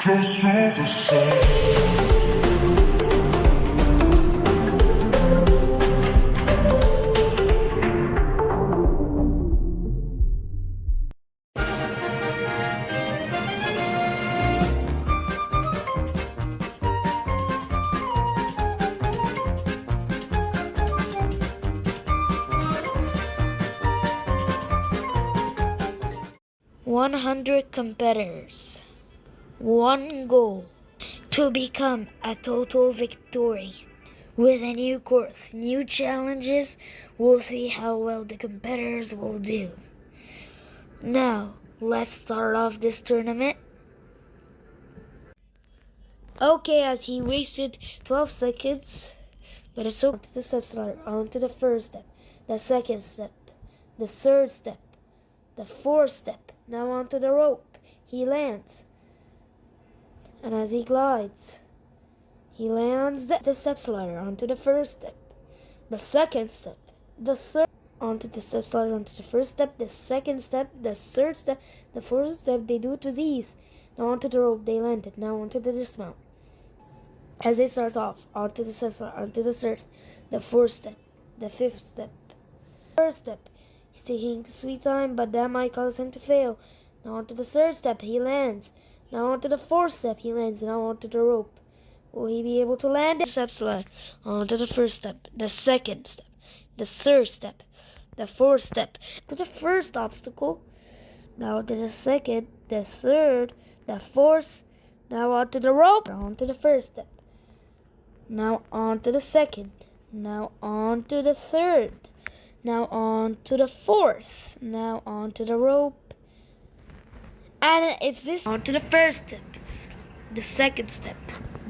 Close to the sun. 100 competitors. One goal: to become a total victorian. With a new course, new challenges, we'll see how well the competitors will do. Now, let's start off this tournament. Okay, as he wasted 12 seconds, but it's okay. To the steps ladder, on to the first step, the second step, the third step, the fourth step. Now onto the rope. He lands. And as he glides, he lands the step ladder onto the first step, the second step, the third, onto the step ladder, onto the first step, the second step, the third step, the fourth step. They do it with ease. Now onto the rope, they landed. Now onto the dismount. As they start off, onto the step ladder, onto the third, the fourth step, the fifth step, first step. He's taking sweet time, but that might cause him to fail. Now onto the third step, he lands. Now onto the fourth step, he lands. Now onto the rope. Will he be able to land it? Step slide. Onto the first step, the second step, the third step, the fourth step. To the first obstacle. Now onto the second, the third, the fourth. Now onto the rope. Onto the first step. Now onto the second. Now onto the third. Now on to the fourth. Now on to the rope. And it's this. On to the first step. The second step.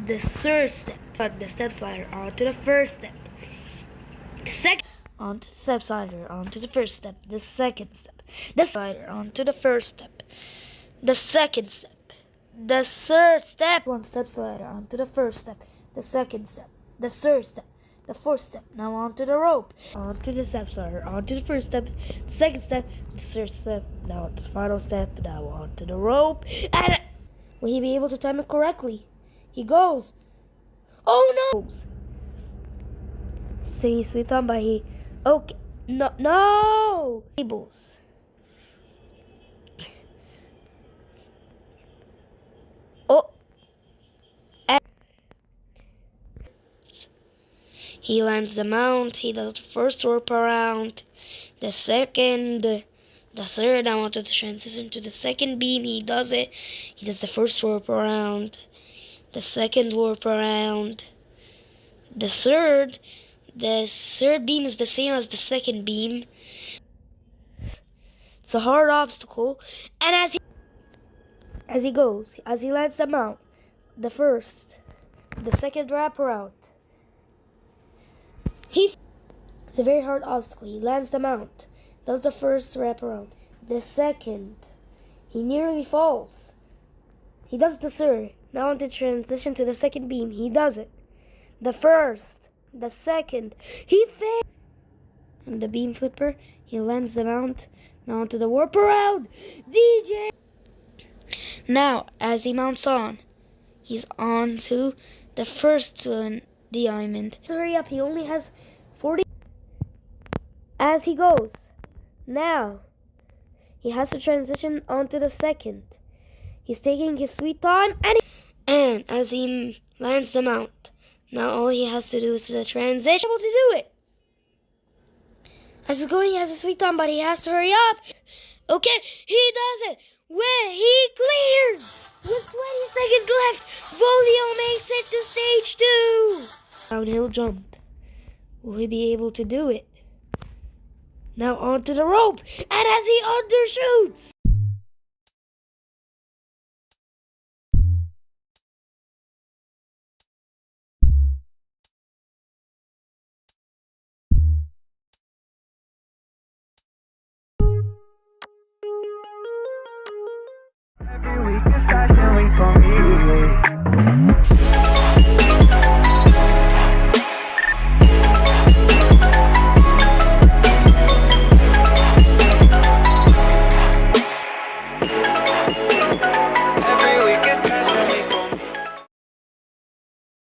The third step. The step slider. On to the first step. The second. On to the step slider. On to the first step. The second step. The slider. On to the first step. The second step. The third step. One step slider. On to the first step. The second step. The third step. The fourth step. Now onto the rope. Onto the step ladder. Onto the first step. The second step. The third step. Now onto the final step. Now onto the rope. And will he be able to time it correctly? He goes. Oh no! See, sweet on, but he. Okay. No! Tables. Oh. He lands the mount. He does the first warp around, the second, the third. I wanted to transition to the second beam. He does it. He does the first warp around, the second warp around, the third. The third beam is the same as the second beam. It's a hard obstacle. And as he goes, as he lands the mount, the first, the second wrap around. It's a very hard obstacle. He lands the mount, does the first wrap around, the second, he nearly falls. He does the third. Now on to transition to the second beam. He does it. The first, the second, he fails. And the beam flipper, he lands the mount. Now onto the warp around. DJ. Now as he mounts on, he's on to the first diamond. So hurry up, he only has 40. As he goes, now he has to transition onto the second. He's taking his sweet time, and as he lands the mount, now all he has to do is to transition. Able to do it. As he's going, he has a sweet time, but he has to hurry up. Okay, he does it. Where he clears with 20 seconds left. Volio makes it to stage 2. Downhill jump. Will he be able to do it? Now onto the rope, and as he undershoots,